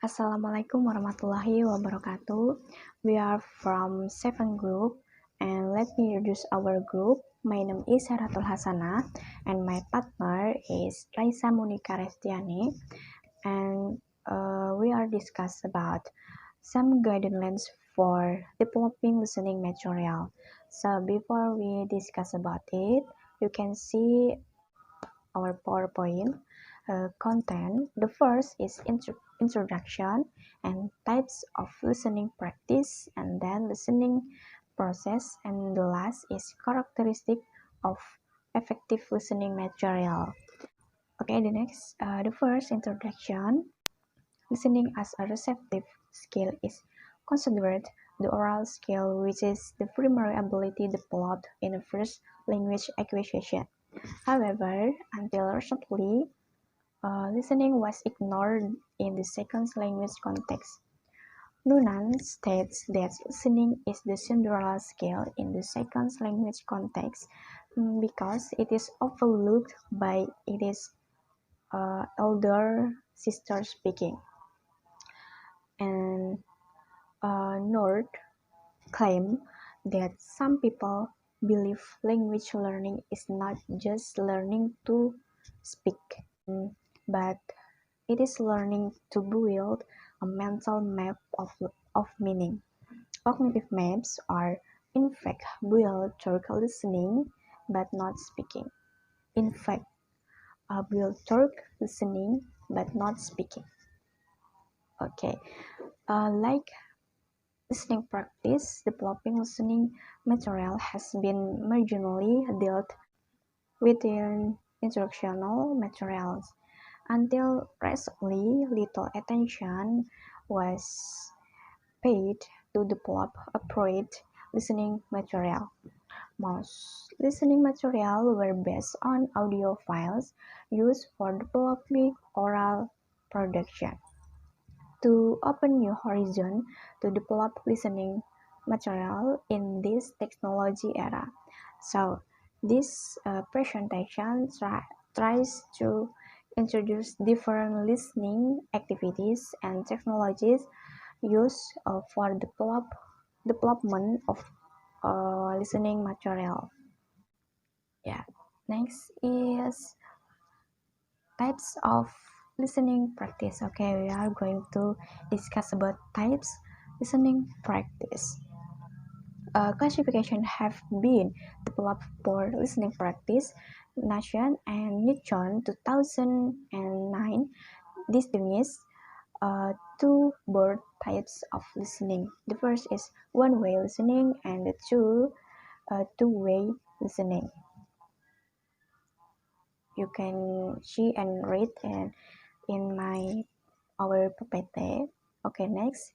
Assalamualaikum warahmatullahi wabarakatuh. We are from 7 group and let me introduce our group. My name is Haratul Hasanah and my partner is Raisa Monika Restiani and we are discuss about some guidelines for developing listening material. So before we discuss about it, you can see our PowerPoint content. The first is introduction and types of listening practice, and then listening process, and the last is characteristic of effective listening material. Okay, the first introduction. Listening as a receptive skill is considered the oral skill, which is the primary ability developed in the first language acquisition. However, until recently, listening was ignored in the second language context. Noonan states that listening is the Cinderella skill in the second language context because it is overlooked by its elder sister speaking. And Nord claimed that some people believe language learning is not just learning to speak, but it is learning to build a mental map of meaning. Cognitive maps are, in fact, built through listening but not speaking. In fact, are built through listening but not speaking. Okay, like listening practice, developing listening material has been marginally dealt within instructional materials. Until recently, little attention was paid to develop appropriate listening material. Most listening material were based on audio files used for developing oral production. To open new horizon to develop listening material in this technology era. So this presentation tries to introduce different listening activities and technologies used for development of listening material. Yeah. Next is types of listening practice. Okay, we are going to discuss about types listening practice. Classification have been developed for listening practice. Nation and Nichon 2009 distinguished two broad types of listening. The first is one-way listening and the two-way listening. You can see and read in our PPT. Okay, next.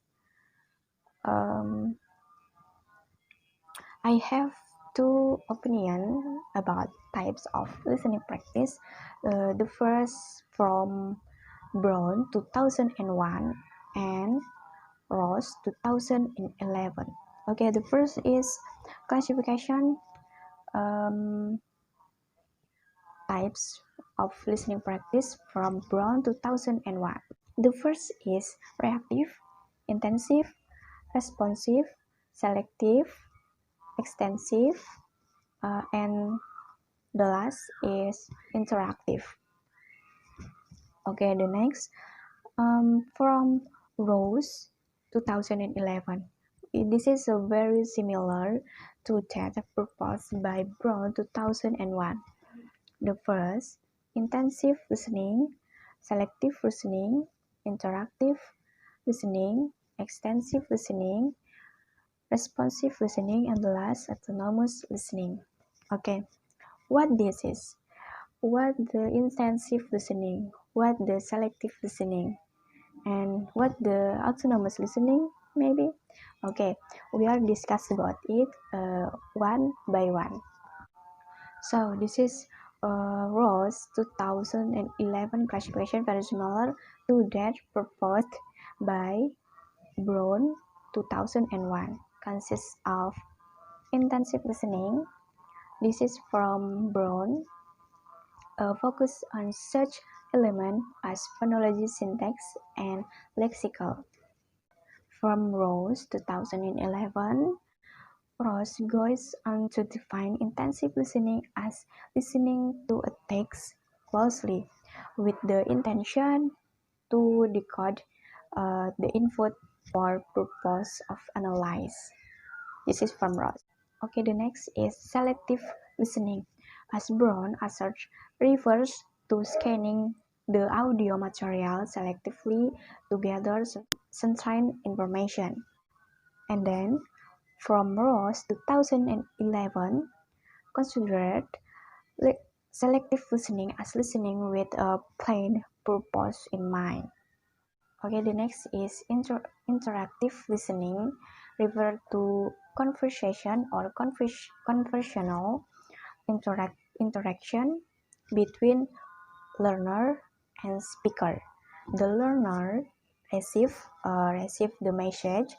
I have two opinions about types of listening practice. The first from Brown 2001 and Ross 2011. Okay, the first is classification types of listening practice from Brown 2001. The first is reactive, intensive, responsive, selective, extensive, and the last is interactive. Okay, the next from Rose 2011. This is very similar to that proposed by Brown 2001. The first, intensive listening, selective listening, interactive listening, extensive listening, responsive listening, and the last, autonomous listening. Okay, what this is? What the intensive listening? What the selective listening? And what the autonomous listening? Maybe. Okay, we are discuss about it one by one. So this is Rose 2011 classification, very similar to that proposed by Brown 2001. Consists of intensive listening. This is from Brown. Focus on such elements as phonology, syntax, and lexical. From Rose 2011, Rose goes on to define intensive listening as listening to a text closely with the intention to decode the input for purpose of analyze. This is from Rose. Okay, the next is selective listening. As Brown asserts, refers to scanning the audio material selectively to gather certain information. And then, from Ross 2011, considered selective listening as listening with a plain purpose in mind. Okay, the next is interactive listening, refer to conversation or conversational interaction between learner and speaker. The learner receive the message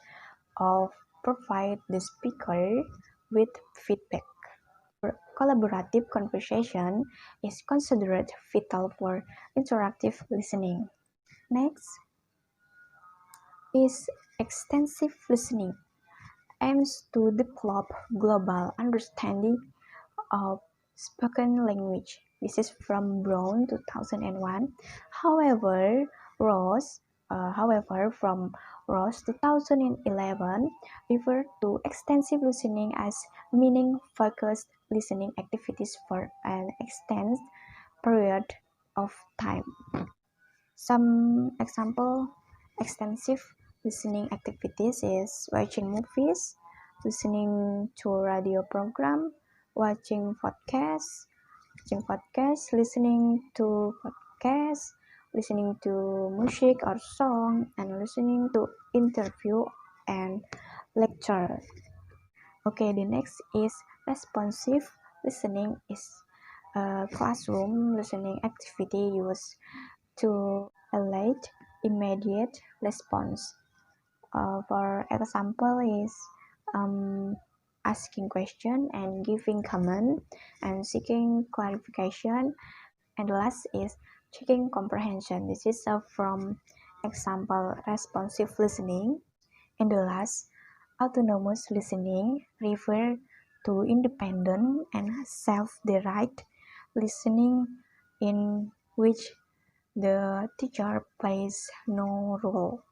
of provide the speaker with feedback. Collaborative conversation is considered vital for interactive listening. Next is extensive listening, aims to develop global understanding of spoken language. This is from Brown 2001. However, from Ross 2011 referred to extensive listening as meaning focused listening activities for an extended period of time. Some example extensive listening activities is watching movies, listening to radio program, listening to podcasts, listening to music or song, and listening to interview and lecture. Okay, the next is responsive listening is a classroom listening activity used to elicit immediate response. For example is asking question and giving comment and seeking clarification, and the last is checking comprehension. This is from example responsive listening. And the last, autonomous listening refer to independent and self-directed listening in which the teacher plays no role.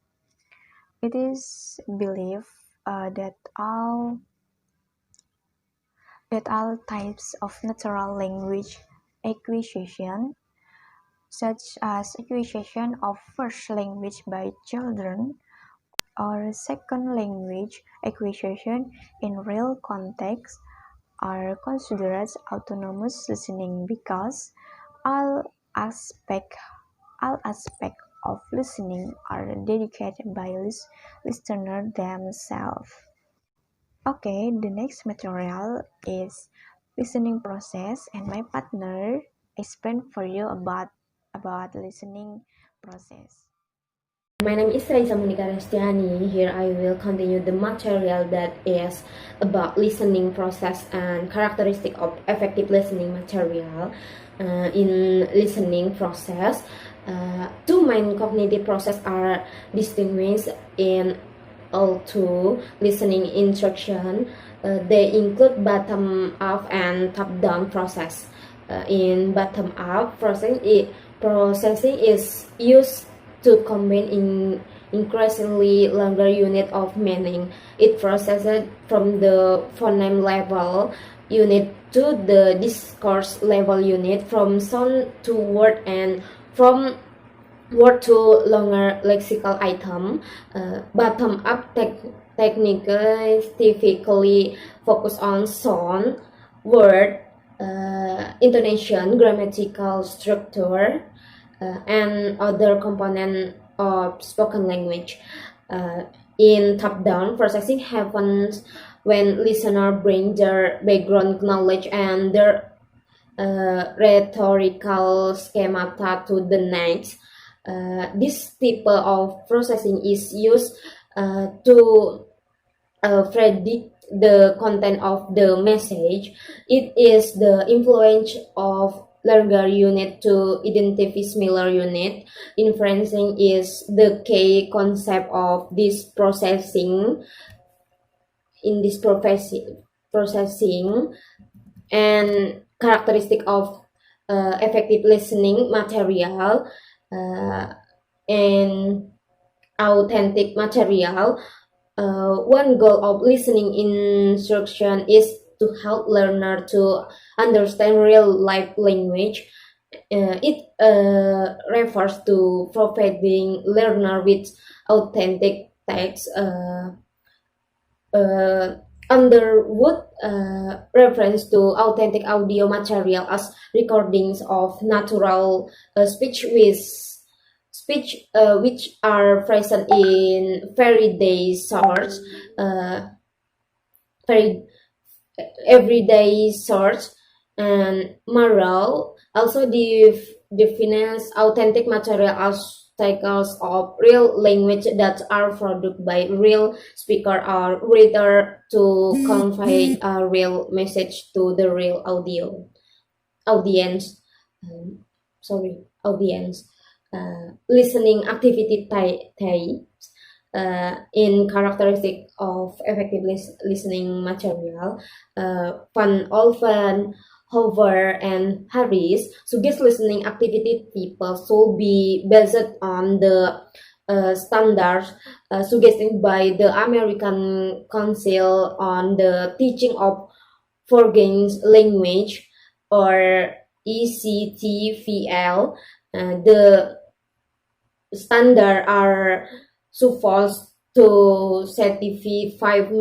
It is believed that all types of natural language acquisition, such as acquisition of first language by children or second language acquisition in real context, are considered autonomous listening because all aspects of listening are dedicated by listener themselves. Okay, the next material is listening process, and my partner explain for you about listening process. My name is Raisa Monika Restiani. Here I will continue the material that is about listening process and characteristic of effective listening material. In listening process, two main cognitive processes are distinguished in all two listening instruction. They include bottom-up and top-down process. In bottom-up processing is used to combine in increasingly longer unit of meaning. It processes from the phoneme level unit to the discourse level unit, from sound to word and from word to longer lexical item. Bottom-up techniques typically focus on sound, word, intonation, grammatical structure, and other component of spoken language. In top-down, processing happens when listener bring their background knowledge and their rhetorical schemata to the next. This type of processing is used to predict the content of the message. It is the influence of larger unit to identify smaller unit. Inferencing is the key concept of this processing processing and characteristic of effective listening material and authentic material. One goal of listening instruction is to help learner to understand real life language. It refers to providing learner with authentic text. Underwood reference to authentic audio material as recordings of natural speech which are present in everyday source, uh, very everyday source, and Morrow also defines authentic material as cycles of real language that are produced by real speaker or reader to convey a real message to the real audience. Um, audience. Listening activity types in characteristic of effective listening material. Van Olven, Hoover, and Harris suggest listening activity people should be based on the standards suggested by the American Council on the Teaching of Foreign Language, or ECTVL. The standard are supposed to certify 5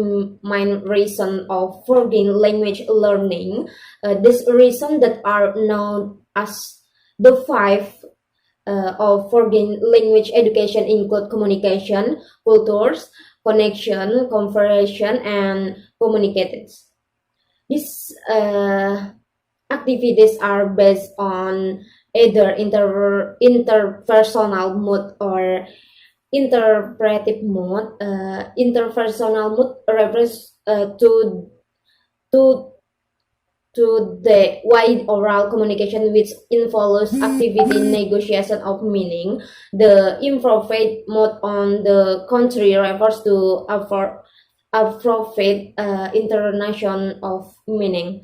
main reasons of foreign language learning. These reasons that are known as the five of foreign language education include communication, cultures, connection, conversation, and communications. These activities are based on either interpersonal mode or interpretive mode. Interpersonal mode refers to the wide oral communication which involves activity negotiation of meaning. The improvised mode, on the contrary, refers to appropriate internation of meaning.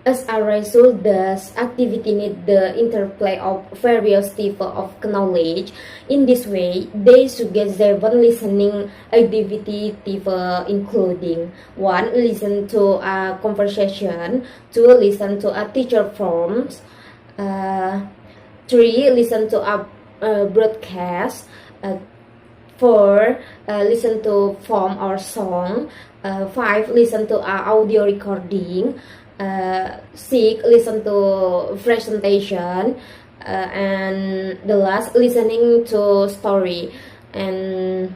As a result, this activity need the interplay of various types of knowledge. In this way, they suggest seven listening activity types, including 1. Listen to a conversation. 2. Listen to a teacher prompts. 3. Listen to a broadcast. 4. Listen to poem or song. 5. Listen to a audio recording. 6. Listen to presentation. And the last, listening to story. And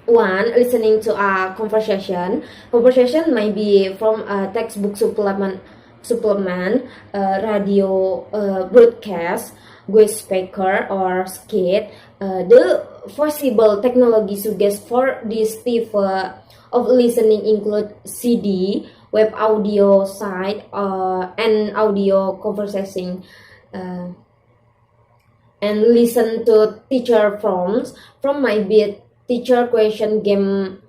1. Listening to a conversation. Conversation may be from a textbook supplement, radio broadcast, guest speaker, or skit. The possible technology suggests for this type of listening include CD, web audio site, and audio conversation. And listen to teacher prompts. From might be teacher question, game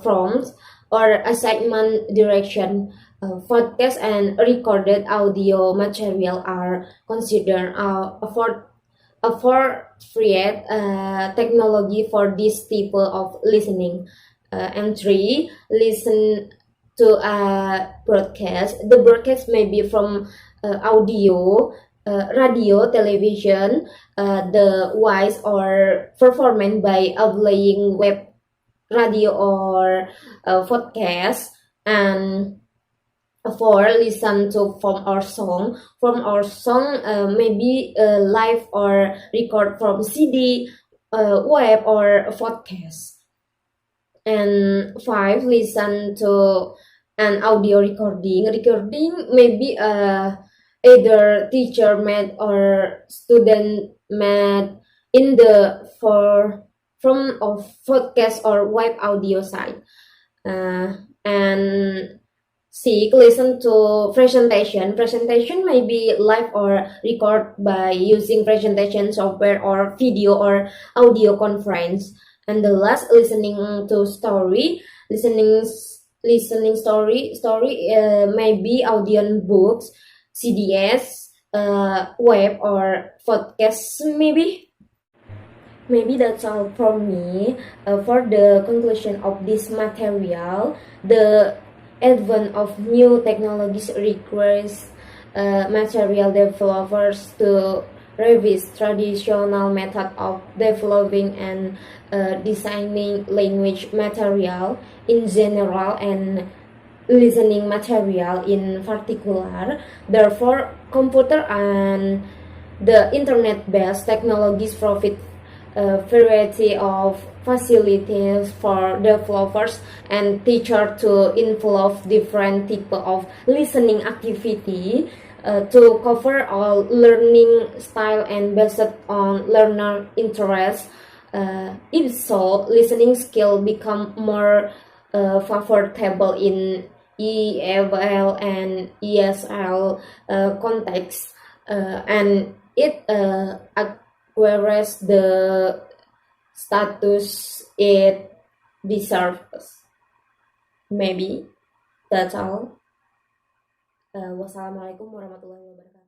prompts, or assignment direction. Podcast and recorded audio material are considered appropriate technology for this type of listening. And 3. Listen to a broadcast. The broadcast may be from audio, radio, television, the voice, or performance by playing web radio or podcast. And 4. Listen to from our song. From our song may be live or record from CD, web, or podcast. And 5. Listen to an audio recording. Recording may be either teacher made or student made in the from of podcast or web audio site. And listen to presentation. Presentation may be live or record by using presentation software or video or audio conference. And the last, listening to story. Listening story may be audio books, CDs, web or podcasts maybe. Maybe that's all from me. For the conclusion of this material, the advent of new technologies requires material developers to revise traditional method of developing and designing language material in general and listening material in particular. Therefore, computer and the internet-based technologies provide a variety of facilities for developers and teachers to involve different type of listening activity to cover all learning style and based on learner interest. If so, listening skill become more favorable in EFL and ESL context, and it acquires the status it deserves. Maybe that's all. Wassalamualaikum warahmatullahi wabarakatuh.